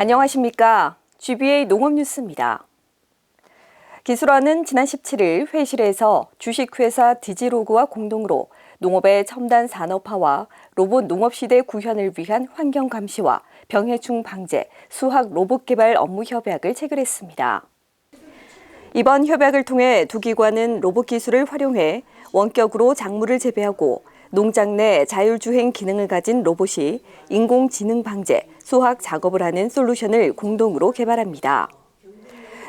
안녕하십니까. GBA 농업뉴스입니다. 기술원은 지난 17일 회의실에서 주식회사 디지로그와 공동으로 농업의 첨단 산업화와 로봇 농업시대 구현을 위한 환경 감시와 병해충 방제, 수학 로봇 개발 업무 협약을 체결했습니다. 이번 협약을 통해 두 기관은 로봇 기술을 활용해 원격으로 작물을 재배하고 농장 내 자율주행 기능을 가진 로봇이 인공지능 방제, 수학 작업을 하는 솔루션을 공동으로 개발합니다.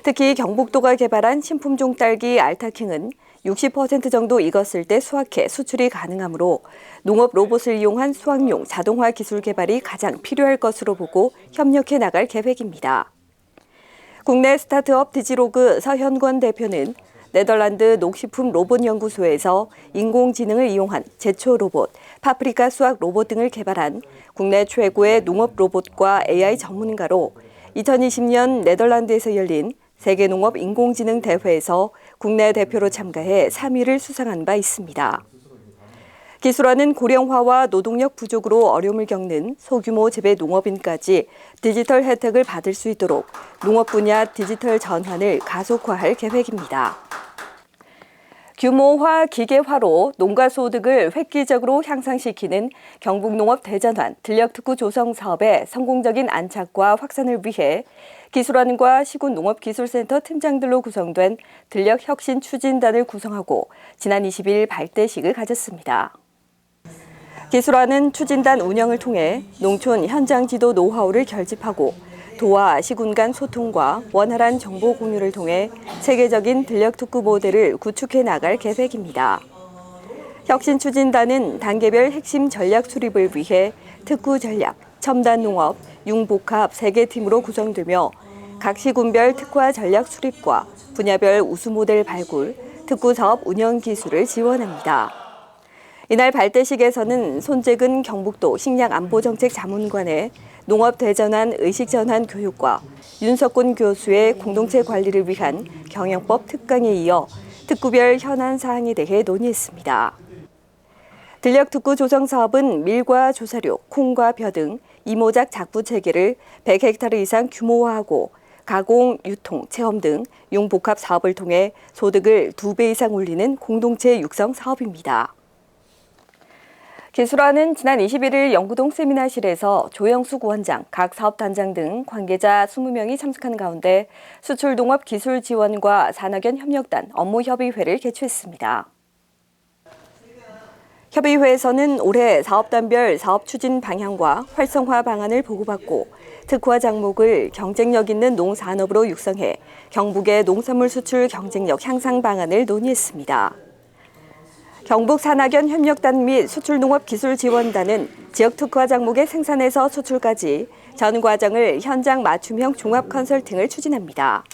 특히 경북도가 개발한 신품종 딸기 알타킹은 60% 정도 익었을 때 수확해 수출이 가능하므로 농업 로봇을 이용한 수확용 자동화 기술 개발이 가장 필요할 것으로 보고 협력해 나갈 계획입니다. 국내 스타트업 디지로그 서현권 대표는 네덜란드 농식품 로봇 연구소에서 인공지능을 이용한 제초 로봇, 파프리카 수학 로봇 등을 개발한 국내 최고의 농업 로봇과 AI 전문가로 2020년 네덜란드에서 열린 세계농업 인공지능 대회에서 국내 대표로 참가해 3위를 수상한 바 있습니다. 기술원은 고령화와 노동력 부족으로 어려움을 겪는 소규모 재배 농업인까지 디지털 혜택을 받을 수 있도록 농업 분야 디지털 전환을 가속화할 계획입니다. 규모화, 기계화로 농가 소득을 획기적으로 향상시키는 경북농업 대전환 들녘특구 조성 사업의 성공적인 안착과 확산을 위해 기술원과 시군농업기술센터 팀장들로 구성된 들녘혁신추진단을 구성하고 지난 20일 발대식을 가졌습니다. 기술원은 추진단 운영을 통해 농촌 현장 지도 노하우를 결집하고 도와 시군 간 소통과 원활한 정보 공유를 통해 세계적인 들녘특구 모델을 구축해 나갈 계획입니다. 혁신추진단은 단계별 핵심 전략 수립을 위해 특구 전략, 첨단 농업, 융복합 3개 팀으로 구성되며 각 시군별 특화 전략 수립과 분야별 우수 모델 발굴, 특구 사업 운영 기술을 지원합니다. 이날 발대식에서는 손재근 경북도 식량안보정책 자문관의 농업 대전환 의식전환 교육과 윤석군 교수의 공동체 관리를 위한 경영법 특강에 이어 특구별 현안 사항에 대해 논의했습니다. 들녘특구 조성 사업은 밀과 조사료, 콩과 벼 등 이모작 작부 체계를 100헥타르 이상 규모화하고 가공, 유통, 체험 등 융복합 사업을 통해 소득을 2배 이상 올리는 공동체 육성 사업입니다. 기술원은 지난 21일 영구동 세미나실에서 조영숙 원장, 각 사업단장 등 관계자 20명이 참석한 가운데 수출농업 기술 지원과 산학연 협력단 업무협의회를 개최했습니다. 협의회에서는 올해 사업단별 사업 추진 방향과 활성화 방안을 보고받고 특화 장목을 경쟁력 있는 농산업으로 육성해 경북의 농산물 수출 경쟁력 향상 방안을 논의했습니다. 경북 산학연 협력단 및 수출농업기술지원단은 지역 특화 작목의 생산에서 수출까지 전 과정을 현장 맞춤형 종합 컨설팅을 추진합니다.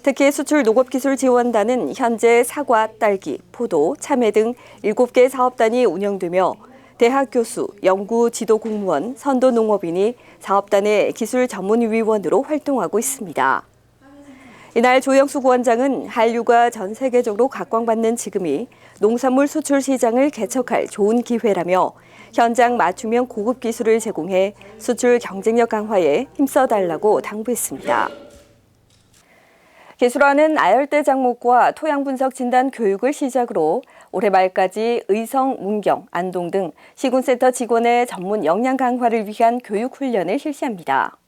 특히 수출농업기술지원단은 현재 사과, 딸기, 포도, 참외 등 7개 사업단이 운영되며 대학 교수, 연구 지도 공무원, 선도 농업인이 사업단의 기술 전문위원으로 활동하고 있습니다. 이날 조영숙 원장은 한류가 전 세계적으로 각광받는 지금이 농산물 수출 시장을 개척할 좋은 기회라며 현장 맞춤형 고급 기술을 제공해 수출 경쟁력 강화에 힘써달라고 당부했습니다. 기술원은 아열대 작목과 토양 분석 진단 교육을 시작으로 올해 말까지 의성, 문경, 안동 등 시군센터 직원의 전문 역량 강화를 위한 교육 훈련을 실시합니다.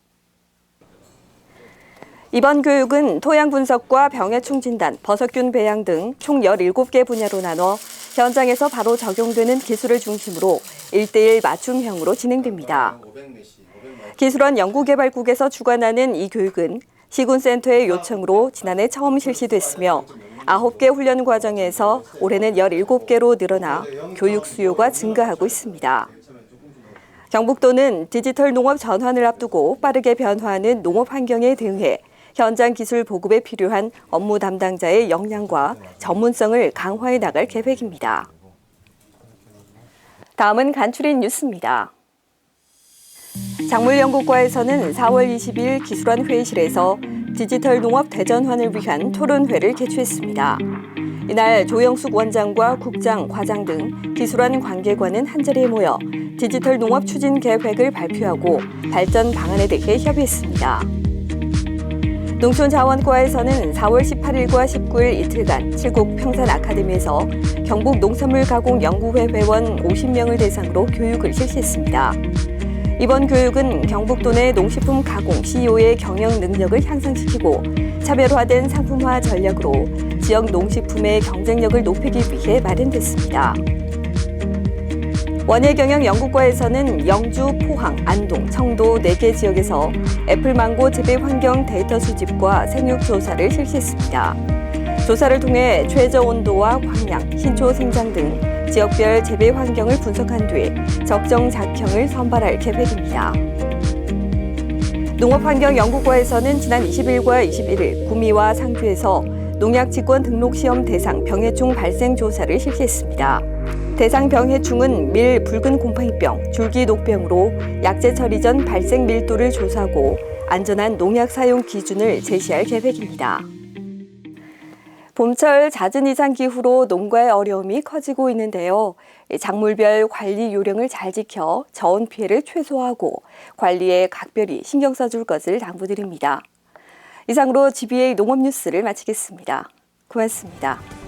이번 교육은 토양 분석과 병해충 진단, 버섯균 배양 등 총 17개 분야로 나눠 현장에서 바로 적용되는 기술을 중심으로 1:1 맞춤형으로 진행됩니다. 기술원 연구개발국에서 주관하는 이 교육은 시군센터의 요청으로 지난해 처음 실시됐으며 9개 훈련 과정에서 올해는 17개로 늘어나 교육 수요가 증가하고 있습니다. 경북도는 디지털 농업 전환을 앞두고 빠르게 변화하는 농업 환경에 대응해 현장 기술 보급에 필요한 업무 담당자의 역량과 전문성을 강화해 나갈 계획입니다. 다음은 간추린 뉴스입니다. 작물연구과에서는 4월 20일 기술원 회의실에서 디지털 농업 대전환을 위한 토론회를 개최했습니다. 이날 조영숙 원장과 국장, 과장 등 기술원 관계관은 한자리에 모여 디지털 농업 추진 계획을 발표하고 발전 방안에 대해 협의했습니다. 농촌자원과에서는 4월 18일과 19일 이틀간 칠곡 평산 아카데미에서 경북 농산물 가공 연구회 회원 50명을 대상으로 교육을 실시했습니다. 이번 교육은 경북도 내 농식품 가공 CEO의 경영 능력을 향상시키고 차별화된 상품화 전략으로 지역 농식품의 경쟁력을 높이기 위해 마련됐습니다. 원예경영연구과에서는 영주, 포항, 안동, 청도 4개 지역에서 애플망고 재배 환경 데이터 수집과 생육 조사를 실시했습니다. 조사를 통해 최저 온도와 광량, 신초 생장 등 지역별 재배 환경을 분석한 뒤 적정 작형을 선발할 계획입니다. 농업환경연구과에서는 지난 20일과 21일 구미와 상주에서 농약 직권 등록 시험 대상 병해충 발생 조사를 실시했습니다. 대상 병해충은 밀 붉은 곰팡이병, 줄기 녹병으로 약제 처리 전 발생 밀도를 조사하고 안전한 농약 사용 기준을 제시할 계획입니다. 봄철 잦은 이상 기후로 농가의 어려움이 커지고 있는데요. 작물별 관리 요령을 잘 지켜 저온 피해를 최소화하고 관리에 각별히 신경 써줄 것을 당부드립니다. 이상으로 GBA 농업 뉴스를 마치겠습니다. 고맙습니다.